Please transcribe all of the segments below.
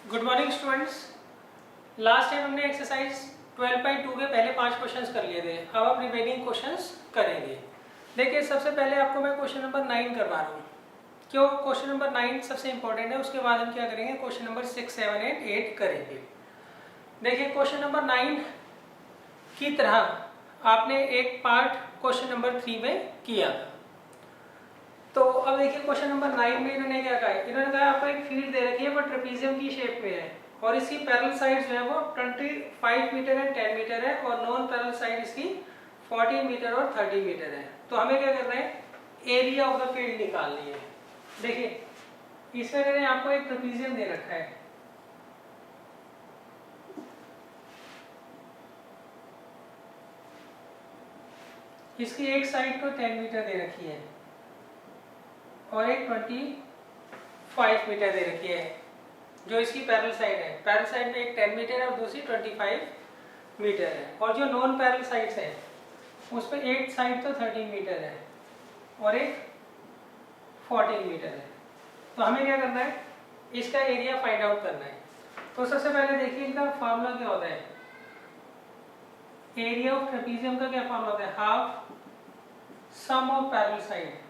Good morning students. Last time हमने exercise 12.2 के पहले 5 क्वेश्चंस कर लिए थे। अब हम रिमेनिंग क्वेश्चंस करेंगे। देखिए, सबसे पहले आपको मैं क्वेश्चन नंबर 9 करवा रहा हूँ। क्यों? क्वेश्चन नंबर 9 सबसे इंपॉर्टेंट है। उसके बाद हम क्या करेंगे, क्वेश्चन नंबर 6, 7 एंड 8 करेंगे। देखिए, क्वेश्चन नंबर 9 की तरह आपने एक पार्ट क्वेश्चन नंबर 3 में किया था। तो अब देखिए, क्वेश्चन नंबर 9 में इन्होंने क्या कहा है, इन्होंने कहा आपको एक फील्ड दे रखी है वो ट्रेपीजियम की शेप में है और इसकी पैरेलल साइड्स जो है वो 25 मीटर है, 10 मीटर है और नॉन पैरेलल साइड इसकी 40 मीटर और 30 मीटर है। तो हमें क्या करना है, एरिया ऑफ द फील्ड निकालनी है। देखिए, इसमें मैंने आपको एक ट्रेपीजियम दे रखा है। इसकी एक साइड को 10 मीटर दे रखी है और एक 25 मीटर दे रखी है जो इसकी पैरेलल साइड है। पैरेलल साइड में एक 10 मीटर है और दूसरी 25 मीटर है। और जो नॉन पैरेलल साइड्स है उस पर एक साइड तो 13 मीटर है और एक 14 मीटर है। तो हमें क्या करना है, इसका एरिया फाइंड आउट करना है। तो सबसे पहले देखिए, इनका फार्मूला क्या होता है। एरिया ऑफ ट्रेपीजियम का क्या फार्मूला होता है, half sum of parallel side.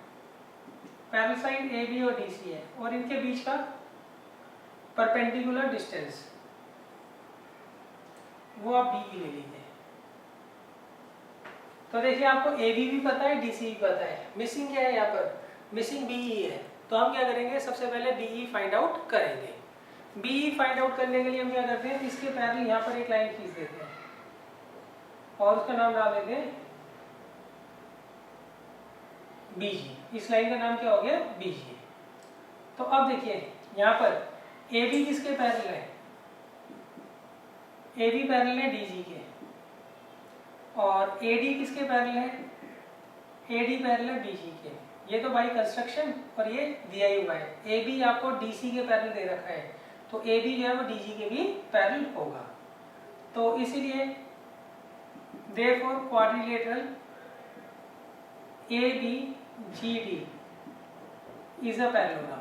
Parallel side A B और डी सी है और इनके बीच का परपेंडिकुलर डिस्टेंस वो आप डी ले लीजिए। तो देखिए, आपको ए बी भी पता है, डी सी भी पता है। मिसिंग क्या है यहाँ पर, मिसिंग बी ई है। तो हम क्या करेंगे, सबसे पहले बी ई फाइंड आउट करेंगे। बी ई फाइंड आउट करने के लिए हम क्या करते हैं, इसके पैरेलल यहाँ पर एक लाइन खींच देते हैं और उसका नाम डाल देते हैं बी जी। इस लाइन का नाम क्या हो गया, बी जी। तो अब देखिए, यहाँ पर ए बी किसके पैरेलल है, ए बी पैरेलल है डी जी के। और ए डी किसके पैरेलल है, ए डी पैरेलल है बी जी के। ये तो बाई कंस्ट्रक्शन और ये दिया ही हुआ है। ए बी आपको डी सी के पैरेलल दे रखा है तो ए बी जो है वो डी जी के भी पैरेलल होगा। तो इसीलिए therefore quadrilateral A B G D is a parallelogram.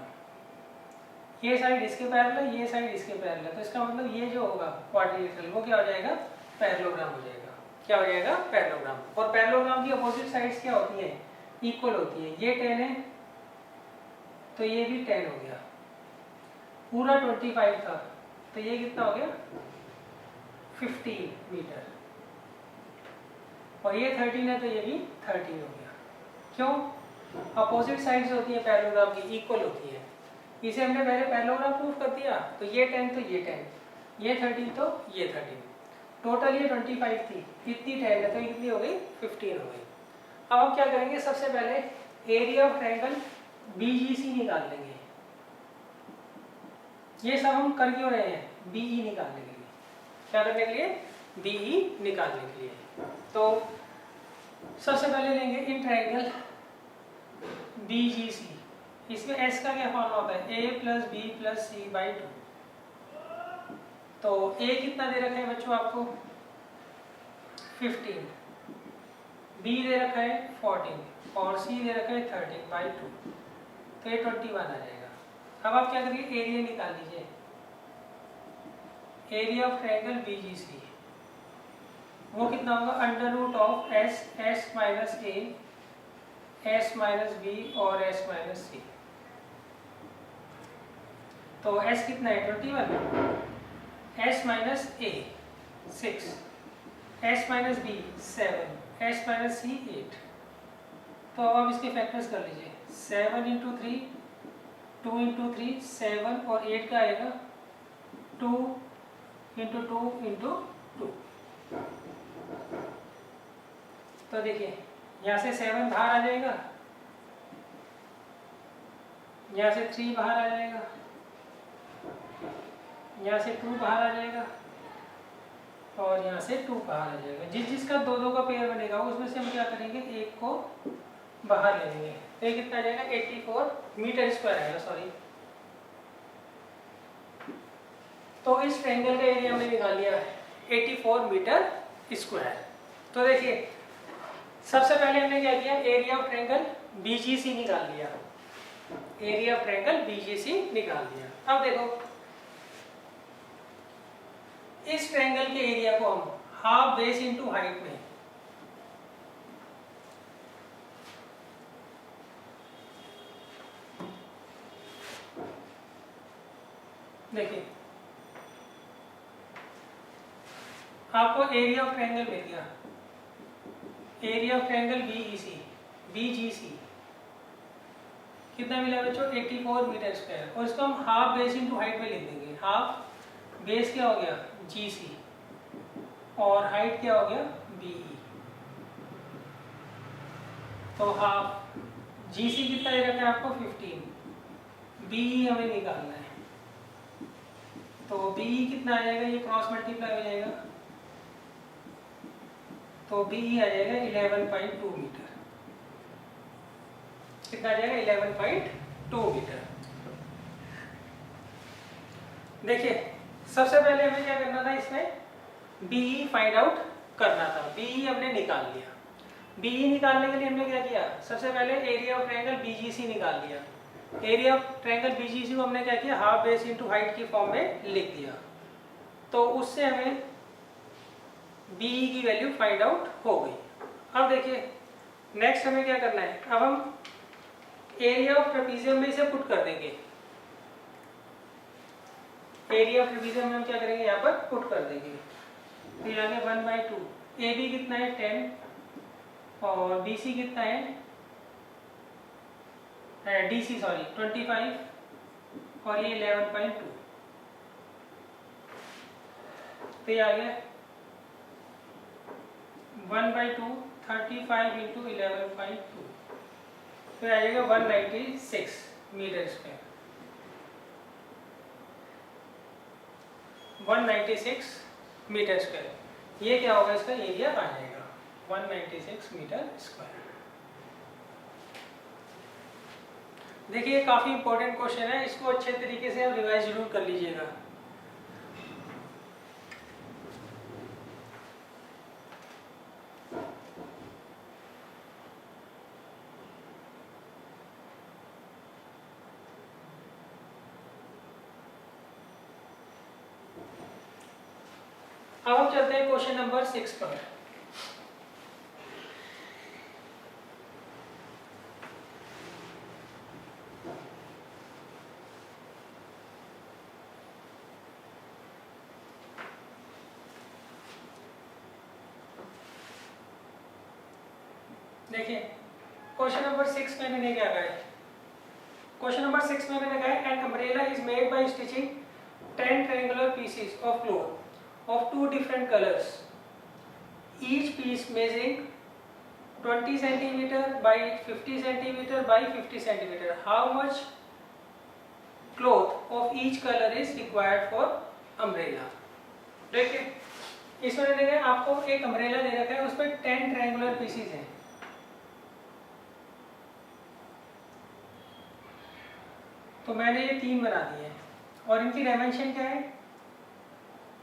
ये साइड इसके पैरेलल है, ये साइड इसके पैरेलल है। तो इसका मतलब ये जो होगा क्वाड्रिलेटरल वो क्या हो जाएगा, पैरेललोग्राम हो जाएगा। क्या हो जाएगा, पैरेललोग्राम। और पैरेललोग्राम की अपोजिट साइड्स क्या होती हैं, इक्वल होती है। ये 10 है तो ये भी 10 हो गया। पूरा 25 था तो ये कितना हो गया, 15 मीटर। और ये 13 है तो ये भी 13 हो गया। क्यों, अपोजिट साइड्स होती है पैरेललोग्राम की, इक्वल होती है। इसे हमने पहले पैरेललोग्राम प्रूफ कर दिया। तो ये 10 तो ये 10, ये 13 तो ये 13। टोटल ये 25 थी, इतनी 10 है तो ये कितनी हो गई, 15 हो गई। अब हम क्या करेंगे, सबसे पहले एरिया ऑफ ट्रायंगल BGC निकाल लेंगे। ये सब हम कर क्यों रहे हैं, BE निकालने के लिए। क्या करने के लिए, BE निकालने के लिए। तो सबसे पहले लेंगे इन ट्रायंगल BGC। इसमें S का क्या फॉर्मूला होता है, A + B + C/2। तो A कितना दे रखा है बच्चों आपको, 15, B दे रखा है 14 और C दे रखा है 13/2। तो ये 21 आ जाएगा। अब आप क्या करिए, एरिया निकाल लीजिए। एरिया ऑफ ट्रायंगल BGC वो कितना होगा, √of S - A S - B और S - C। तो S कितना है, 21, S - A 6, S - B 7, S - C 8। तो अब आप इसके फैक्टर्स कर लीजिए। 7 × 3, 2 × 3 7 और 8 का आएगा 2 × 2 × 2। तो देखिए, यहाँ से 7 बाहर आ जाएगा, यहाँ से 3 बाहर आ जाएगा, यहाँ से 2 बाहर आ जाएगा और यहाँ से 2 बाहर आ जाएगा। जिसका 2-2 का पेयर बनेगा उसमें से हम क्या करेंगे, एक को बाहर ले लेंगे। तो ये कितना आ जाएगा, 84 मीटर स्क्वायर आएगा, सॉरी। तो इस ट्रायंगल का एरिया हमने निकाल लिया 84 मीटर स्क्वायर। तो देखिए, सबसे पहले हमने क्या किया, एरिया ऑफ ट्रायंगल BGC निकाल लिया। एरिया ऑफ ट्रायंगल BGC निकाल दिया। अब देखो, इस ट्रायंगल के एरिया को हम हाफ बेस इंटू हाइट में देखिए, आपको एरिया ऑफ ट्रायंगल मिल गया, एरिया ऑफ ट्रायंगल BGC कितना मिला बच्चों 84 मीटर स्क्वायर, और इसको हम हाफ बेस इंटू हाइट में लिख देंगे। हाफ बेस क्या हो गया GC और हाइट क्या हो गया BE। तो हाफ GC कितना दे रखा है आपको 15, BE हमें निकालना है, तो BE कितना आ जाएगा, ये क्रॉस मल्टीप्लाई हो जाएगा, तो BE आ जाएगा 11.2 मीटर। कितना आ जाएगा 11.2 मीटर। देखिए, सबसे पहले हमें क्या करना था, इसमें BE फाइंड आउट करना था। BE हमने निकाल लिया। BE निकालने के लिए हमने क्या किया, सबसे पहले एरिया ऑफ ट्रायंगल BGC निकाल लिया। एरिया ऑफ ट्रायंगल BGC को हमने क्या किया, हाफ बेस इंटू हाइट की फॉर्म में लिख दिया, तो उससे हमें BE की वैल्यू फाइंड आउट हो गई। अब देखिए नेक्स्ट हमें क्या करना है, अब हम एरिया ऑफ ट्रेपीजियम में इसे पुट कर देंगे। एरिया ऑफ ट्रेपीजियम में हम क्या करेंगे, यहाँ पर पुट कर देंगे। फिर आगे 1/2, AB कितना है 10 और BC कितना है DC सॉरी 25 और ये 11.2, तो ये आ गया 1/2 35 इंटू 11.2, तो आ जाएगा 196 मीटर स्क्वायर, 196 मीटर स्क्वायर। ये क्या होगा, इसका एरिया आ जाएगा 196 मीटर स्क्वायर। देखिए काफी इंपॉर्टेंट क्वेश्चन है, इसको अच्छे तरीके से आप रिवाइज जरूर कर लीजिएगा। अब हम चलते हैं क्वेश्चन नंबर 6 पर। देखिए क्वेश्चन नंबर 6 में मैंने क्या कहा है, क्वेश्चन नंबर 6 में मैंने कहा है an umbrella is made by stitching 10 triangular pieces of cloth of 2 different colors, each piece measuring 20 centimeter by 50 centimeter by 50 centimeter. How much cloth of each color is required for umbrella? देखिए इसमें देखिए आपको एक umbrella दे रखा है, उसमें 10 triangular pieces हैं। तो मैंने ये 3 बना दिए हैं और इनकी डायमेंशन क्या है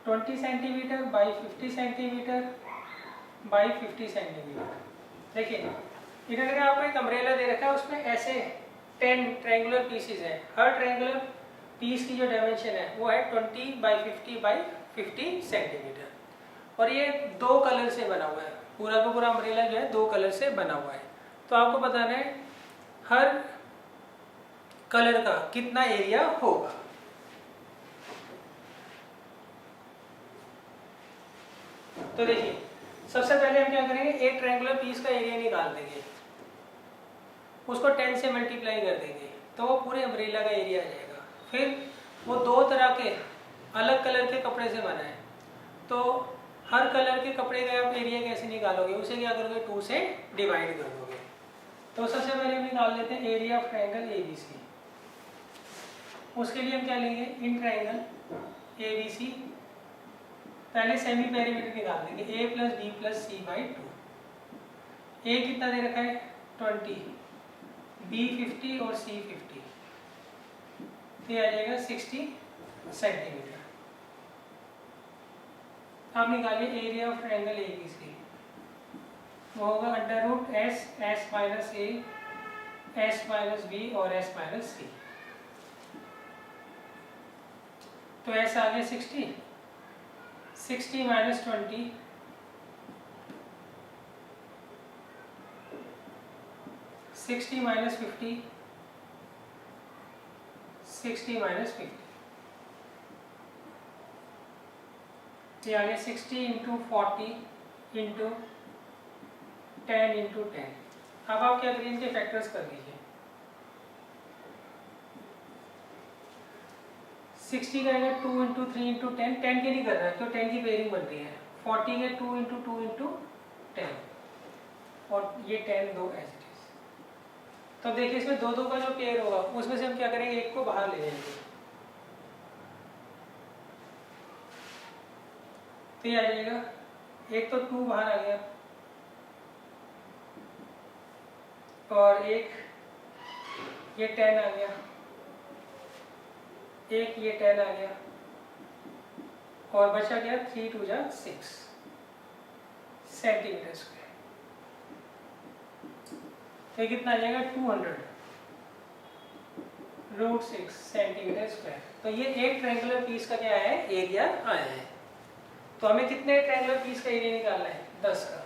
20 centimetre by 50 centimetre by 50 centimetre. देखिए इधर आपको एक अम्ब्रेला दे रखा है, उसमें ऐसे 10 ट्रायंगुलर पीसेस हैं। हर ट्रायंगुलर पीस की जो डायमेंशन है वो है 20 बाई 50 बाई 50 सेंटीमीटर, और ये 2 कलर से बना हुआ है। पूरा का पूरा अम्ब्रेला जो है 2 कलर से बना हुआ है। तो आपको बताना है हर कलर का कितना एरिया होगा। तो देखिए सबसे पहले हम क्या करेंगे, एक ट्रायंगुलर पीस का एरिया निकाल देंगे, उसको 10 से मल्टीप्लाई कर देंगे तो वो पूरे अम्ब्रेला का एरिया आ जाएगा। फिर वो 2 तरह के अलग कलर के कपड़े से बना है, तो हर कलर के कपड़े का आप एरिया कैसे निकालोगे, उसे क्या करोगे 2 से डिवाइड कर दोगे। तो सबसे पहले हम निकाल लेते हैं एरिया ऑफ ट्रायंगल ABC। उसके लिए हम क्या लेंगे, इन ट्रायंगल ABC पहले सेमी पेरीमीटर निकाल देंगे, A + B + C/2। A कितना दे रखा है 20, B 50 और C 50, तो ये आ जाएगा 60 सेंटीमीटर। अब निकालिए एरिया ऑफ ट्रायंगल ABC, वो होगा √S S - A S - B और S - C। तो S आ गया 60, 60 माइनस 20, 60 माइनस 50, 60 माइनस 50, ये आ गया 60 इंटू 40 इंटू 10 इंटू 10। अब आप क्या करिए, इनके फैक्टर्स कर लीजिए। 60 का आएगा 2 इंटू 3 इंटू 10, 10 के नहीं कर रहा है तो 10 की पेयरिंग बन रही है। 40 के 2 इंटू 2 इंटू 10, और ये 10 दो एज इट इज। तो देखिए इसमें दो दो का जो पेयर होगा उसमें से हम क्या करेंगे, एक को बाहर ले जाएंगे, तो ये आ जाएगा, एक तो 2 बाहर आ गया और एक ये 10 आ गया, एक ये 10 आ गया और बचा गया 3 2 जा 6 सेंटीमीटर स्क्वायर। तो कितना आ जाएगा 200 रूट 6 सेंटीमीटर स्क्वायर। तो ये एक ट्रायंगुलर पीस का क्या है, एरिया आया है। तो हमें कितने ट्रायंगुलर पीस का एरिया निकालना है, 10 का।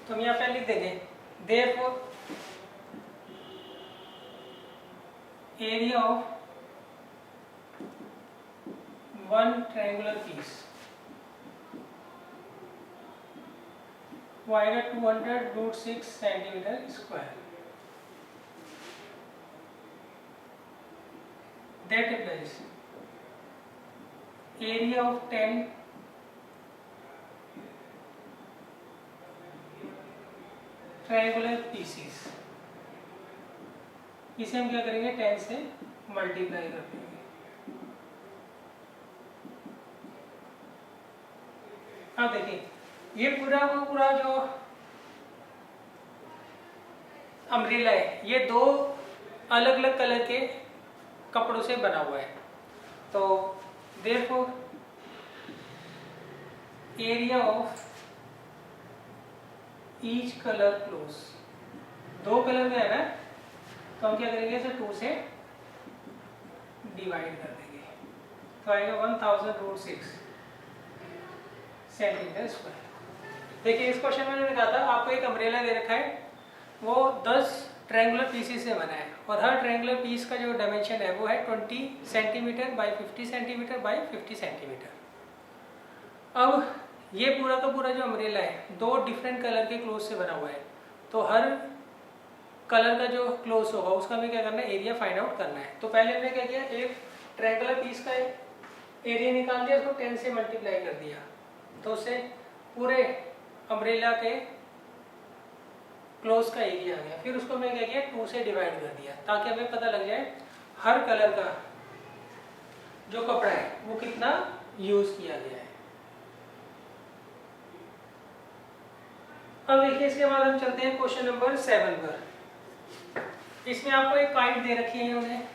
तो हम यहाँ पे लिख देंगे therefore area of one triangular piece वो आएगा 200 root 6 centimetre square. That implies area of 10 triangular pieces, इसे हम क्या करेंगे 10 से मल्टीप्लाई कर देंगे। अब देखिए ये पूरा वो पूरा जो अम्ब्रेला है ये दो अलग अलग कलर के कपड़ों से बना हुआ है। तो therefore area of each colour close, दो कलर में है ना, तो हम क्या करेंगे इसे 2 से डिवाइड कर देंगे, तो आएगा 1000 रूट 6 सेंटीमीटर स्क्वायर। देखिए इस क्वेश्चन में मैंने कहा था आपको एक अम्ब्रेला दे रखा है, वो 10 ट्रायंगुलर पीसेस से बना है और हर ट्रायंगुलर पीस का जो डायमेंशन है वो है 20 centimetre bye 50 centimetre bye 50 centimetre. अब ये पूरा का पूरा जो अम्ब्रेला है दो डिफरेंट कलर के क्लोथ से बना हुआ है, तो हर कलर का जो क्लोथ होगा उसका हमें क्या करना है, एरिया फाइंड आउट करना है। तो पहले हमने क्या किया, एक ट्रायंगुलर पीस का एरिया निकाल दिया, उसको 10 से मल्टीप्लाई कर दिया, तो उससे पूरे अम्ब्रेला के क्लोथ का एरिया आ गया। फिर उसको मैं क्या किया 2 से डिवाइड कर दिया ताकि हमें पता लग जाए हर कलर का जो कपड़ा है वो कितना यूज किया गया है। अब देखिए इसके बाद हम चलते हैं क्वेश्चन नंबर 7 पर। इसमें आपको एक काइट दे रखी है उन्हें,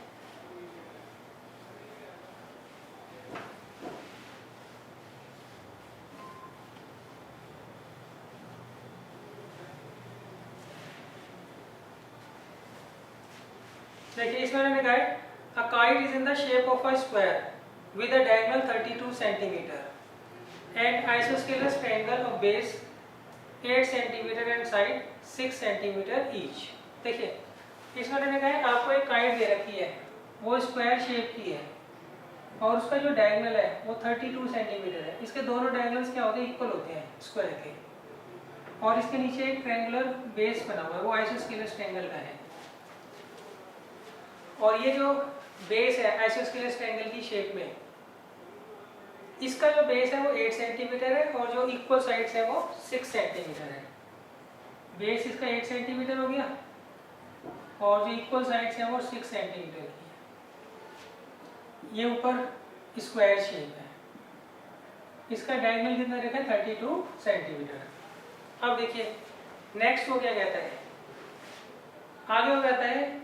देखिए इसमें मैंने कहा है a kite is in the shape of a square with a diagonal 32 centimeter and isosceles triangle of base 8 centimeter and side 6 centimeter each। देखिए इसमें मैंने कहा है आपको एक काइट दे रखी है, वो स्क्वायर शेप की है और उसका जो डायगोनल है वो 32 सेंटीमीटर है। इसके दोनों डायगोनल्स क्या होते हैं, इक्वल होते हैं स्क्वायर के, और इसके नीचे एक ट्रायंगुलर बेस बना हुआ है वो आइसोस्केलेस ट्रायंगल का है, और ये जो बेस है आइसोस्केलेस ट्रायंगल की शेप में, इसका जो बेस है वो 8 सेंटीमीटर है और जो इक्वल साइड्स है वो 6 सेंटीमीटर है। बेस इसका 8 सेंटीमीटर हो गया और जो इक्वल साइड्स है वो 6 सेंटीमीटर की है। ये ऊपर स्क्वायर शेप है, इसका डायगोनल कितना रखा है 32 सेंटीमीटर। अब देखिए नेक्स्ट वो क्या कहता है, आगे वो कहता है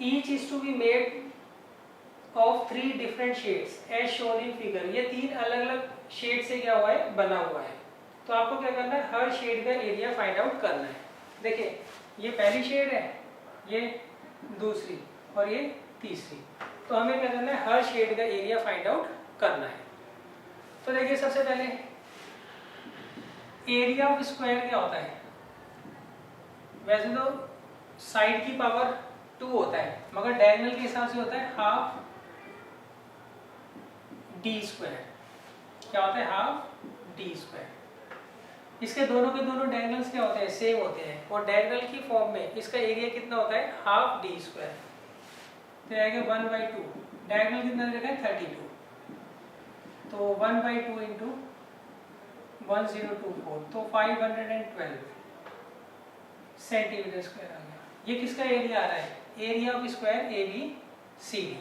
each is to be made of 3 different shades as shown in figure। ये 3 अलग अलग शेड से क्या हुआ है, बना हुआ है। तो आपको क्या करना है, हर शेड का एरिया फाइंड आउट करना है। देखिए ये पहली शेड है, ये दूसरी और ये तीसरी। तो हमें क्या करना है, हर शेड का एरिया फाइंड आउट करना है। तो देखिए सबसे पहले एरिया ऑफ स्क्वायर क्या होता है, वैसे तो साइड की पावर 2 होता है, मगर डायगोनल के हिसाब से होता है हाफ डी स्क्वायर। क्या होता है, हाफ डी स्क्वायर। इसके दोनों के दोनों डायगोनल्स क्या होते हैं, सेम होते हैं, और डायगोनल की फॉर्म में इसका एरिया कितना होता है, हाफ डी स्क्वायर। तो आएगा 1/2, डायगोनल कितना दे रखा है 32, तो 1/2 इंटू 1024, तो 512 सेंटीमीटर स्क्वायर आ गया। ये किसका एरिया आ रहा है, area of square A B C D.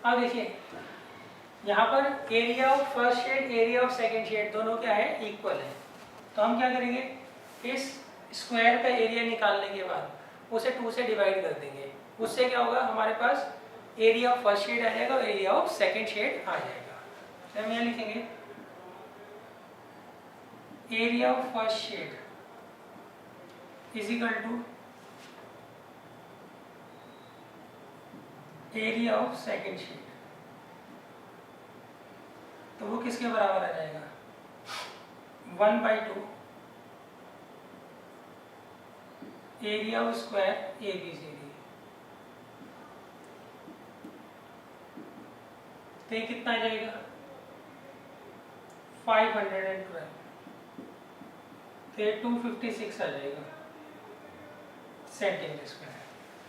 अब देखिए यहाँ पर area of first shade, area of second shade दोनों क्या है, इक्वल है। तो हम क्या करेंगे, इस स्क्वायर का एरिया निकालने के बाद उसे 2 से डिवाइड कर देंगे। उससे क्या होगा, हमारे पास एरिया ऑफ फर्स्ट शेड आ जाएगा और एरिया ऑफ सेकंड शेड आ जाएगा। तो हम यहाँ लिखेंगे area of first shade is equal to area of second shade. तो वो किसके बराबर आ जाएगा, 1/2 area of square A B C D. तो ये कितना आ जाएगा, 512, तो ये 256 आ जाएगा सेंटीमीटर स्क्वायर।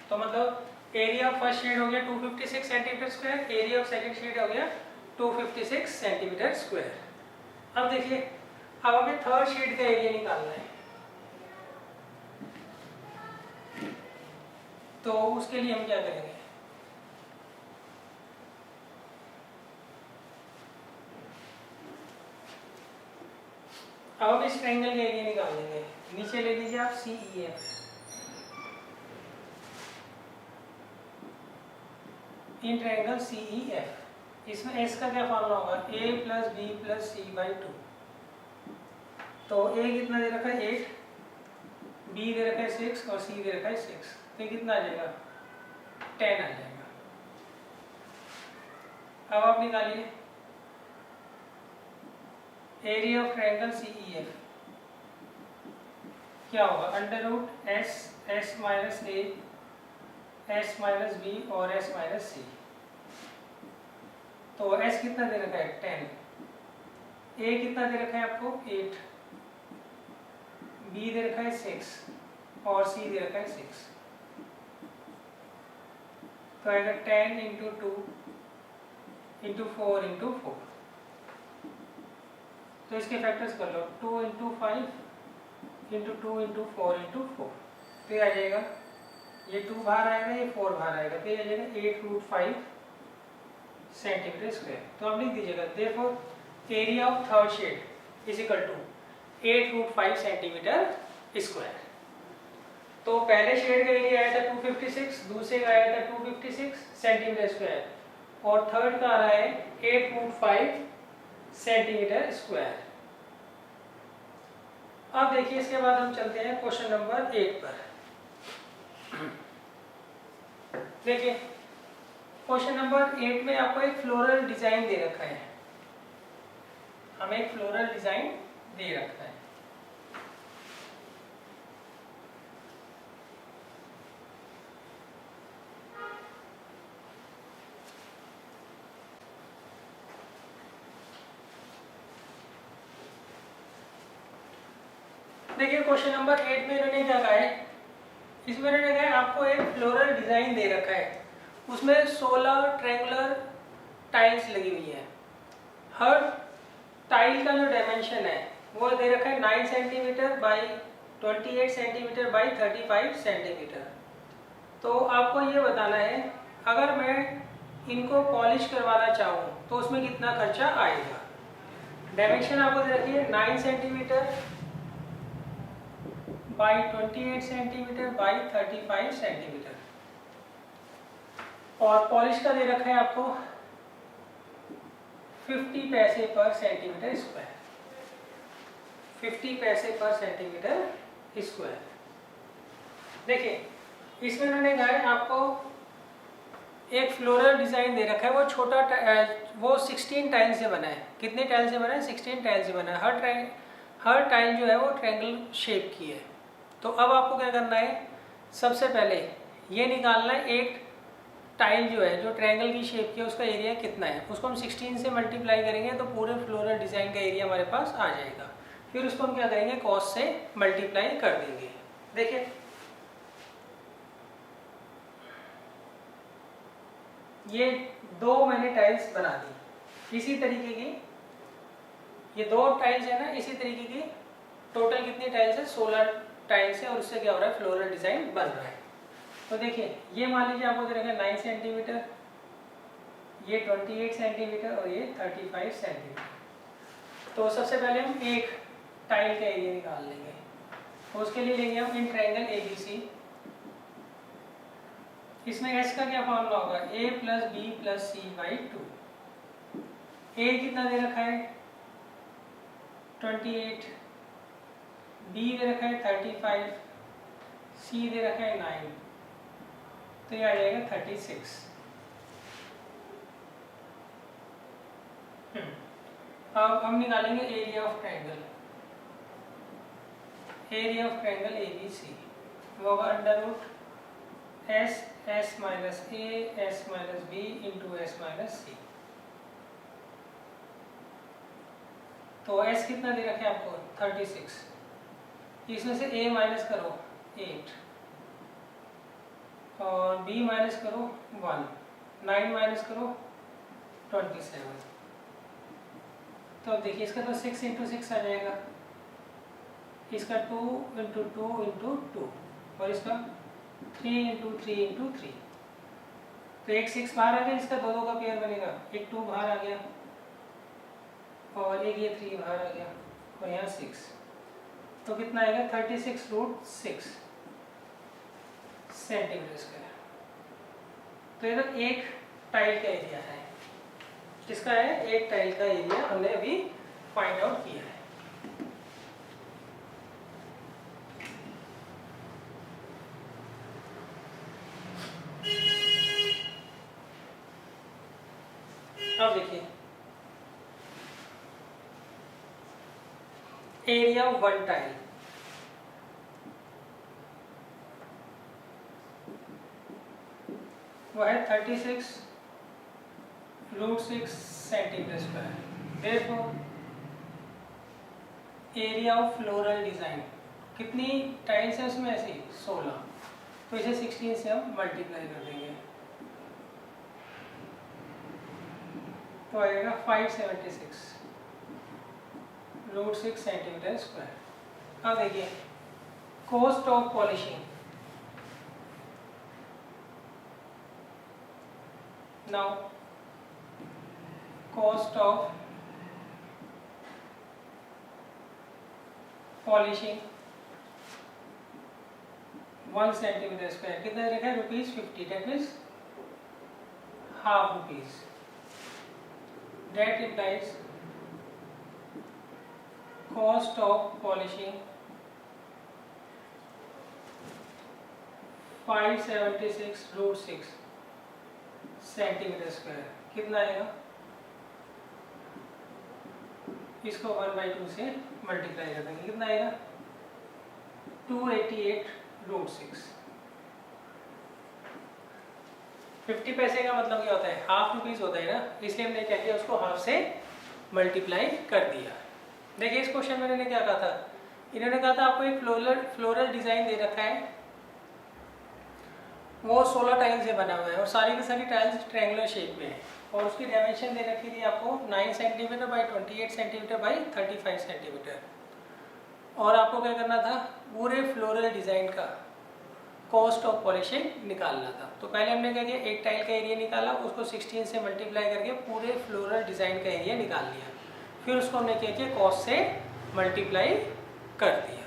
तो मतलब एरिया ऑफ फर्स्ट शेड हो गया 256 centimetre square, area of second shade हो गया 256 सेंटीमीटर स्क्वायर। अब देखिए, अब हमें थर्ड शेड का एरिया निकालना है, तो उसके लिए हम क्या करेंगे, अब हम इस ट्रायंगल का एरिया निकाल लेंगे। नीचे ले लीजिए आप C E F, in triangle C E F, इसमें एस का क्या फॉर्मूला होगा, a + b + c/2। तो a कितना दे रखा है 8, b दे रखा है 6 और c दे रखा है 6, तो ये कितना आ जाएगा 10 आ जाएगा। अब आप निकालिए area of triangle C E F, क्या होगा, √s s - a s - b और s - c। तो s कितना दे रखा है 10, a कितना दे रखा है आपको 8, b दे रखा है 6 और c दे रखा है 6। तो आएगा 10 × 2 × 4 × 4। तो इसके फैक्टर्स कर लो, 2 × 5 × 2 × 4 × 4। तो ये आ जाएगा, ये 2 बाहर आएगा, ये 4 बाहर आएगा, तो ये आ जाएगा 8√5 सेंटीमीटर स्क्वायर। तो आप लिख दीजिएगा therefore area of third shade is equal to 8√5 centimetre square. तो पहले शेड का एरिया आया था 256, दूसरे का आया था 256 सेंटीमीटर स्क्वायर, और थर्ड का आ रहा है 8√5 सेंटीमीटर स्क्वायर। अब देखिए इसके बाद हम चलते हैं क्वेश्चन नंबर 8 पर। देखिए क्वेश्चन नंबर 8 में आपको एक फ्लोरल डिजाइन दे रखा है, हमें एक फ्लोरल डिजाइन दे रखा है। देखिए क्वेश्चन नंबर 8 में इन्होंने क्या कहा है, इसमें इन्होंने कहा है आपको एक फ्लोरल डिजाइन दे रखा है, उसमें 16 ट्रायंगुलर टाइल्स लगी हुई है। हर टाइल का जो डायमेंशन है वो दे रखा है 9 centimetre by 28 centimetre by 35 centimetre. तो आपको ये बताना है अगर मैं इनको पॉलिश करवाना चाहूँ तो उसमें कितना खर्चा आएगा। डायमेंशन आपको दे रखी है 9 centimetre by 28 centimetre by 35 centimetre, और पॉलिश का दे रखा है आपको 50 पैसे पर सेंटीमीटर स्क्वायर, 50 पैसे पर सेंटीमीटर स्क्वायर। देखिए इसमें उन्होंने कहा है आपको एक फ्लोरल डिज़ाइन दे रखा है, वो छोटा वो 16 टाइल से बना है। कितने टाइल से बना है? 16 टाइल से बना है। हर टाइल जो है वो ट्रायंगल शेप की है। तो अब आपको क्या करना है, सबसे पहले ये निकालना है एक टाइल जो है जो ट्रायंगल की शेप की है उसका एरिया कितना है। उसको हम 16 से मल्टीप्लाई करेंगे तो पूरे फ्लोरल डिज़ाइन का एरिया हमारे पास आ जाएगा। फिर उसको हम क्या करेंगे, कॉस से मल्टीप्लाई कर देंगे। देखिए ये दो मैंने टाइल्स बना दी इसी तरीके की, ये दो टाइल्स है ना, इसी तरीके की टोटल कितनी टाइल्स है? 16 टाइल्स है। और उससे क्या हो रहा है, फ्लोरल डिज़ाइन बन रहा है। तो देखिए ये मान लीजिए आपको दे रखा है 9 सेंटीमीटर, ये 28 सेंटीमीटर और ये 35 सेंटीमीटर। तो सबसे पहले हम एक टाइल का एरिया निकाल लेंगे। तो उसके लिए लेंगे हम इन ट्रायंगल ABC। इसमें S का क्या फॉर्मूला होगा? A plus B plus C by 2। A कितना दे रखा है? 28, B दे रखा है 35, C दे रखा है 9, तो ये आ जाएगा 36। अब हम निकालेंगे area of triangle. Area of triangle ABC वो होगा under root S minus A S minus B into S minus C। तो S कितना दे रखे आपको? 36। इसमें से A माइनस करो 8 और B माइनस करो 1, 9 माइनस करो 27। तो अब देखिए इसका तो 6 इंटू 6 आ जाएगा, इसका 2 इंटू 2 इंटू 2 और इसका 3 इंटू 3 इंटू 3। तो एक 6 बाहर आ गया, इसका दो का पेयर बनेगा, एक 2 बाहर आ गया और एक ये 3 बाहर आ गया और यहाँ 6। तो कितना आएगा? 36 रूट 6 सेंटीमीटर स्क्वायर। तो ये तो एक टाइल का एरिया है। किसका है? एक टाइल का एरिया हमने अभी फाइंड आउट किया है। अब देखिए एरिया ऑफ वन टाइल, वो है 36 root 6 centimetre square. Therefore area of floral design कितनी टाइल्स है उसमें? ऐसे 16। तो इसे 16 से हम मल्टीप्लाई कर देंगे तो आएगा 576 रूट 6 सेंटीमीटर स्क्वायर। अब देखिए cost of polishing. Now cost of polishing 1 centimetre square कितना लिखा है? ₹50। That means ₹half। That implies cost of polishing 576 root 6 centimetre square. कितना आएगा? इसको 1/2 से मल्टीप्लाई कर देंगे, कितना आएगा? 288 रूट 6। 50 पैसे का मतलब क्या होता है? ₹half होता है ना, इसलिए हमने क्या किया, उसको हाफ से मल्टीप्लाई कर दिया। देखिए इस क्वेश्चन में इन्होंने क्या कहा था, इन्होंने कहा था आपको एक फ्लोरल डिजाइन दे रखा है, वो 16 टाइल से बना हुआ है और सारी की सारी टाइल्स ट्रायंगुलर शेप में है और उसकी डायमेंशन दे रखी थी आपको 9 centimetre by 28 centimetre by 35 centimetre. और आपको क्या करना था, पूरे फ्लोरल डिजाइन का कॉस्ट ऑफ पॉलिशिंग निकालना था। तो पहले हमने क्या किया, एक टाइल का एरिया निकाला, उसको 16 से मल्टीप्लाई करके पूरे फ्लोरल डिजाइन का एरिया निकाल लिया, फिर उसको हमने क्या किया, कॉस्ट से मल्टीप्लाई कर दिया।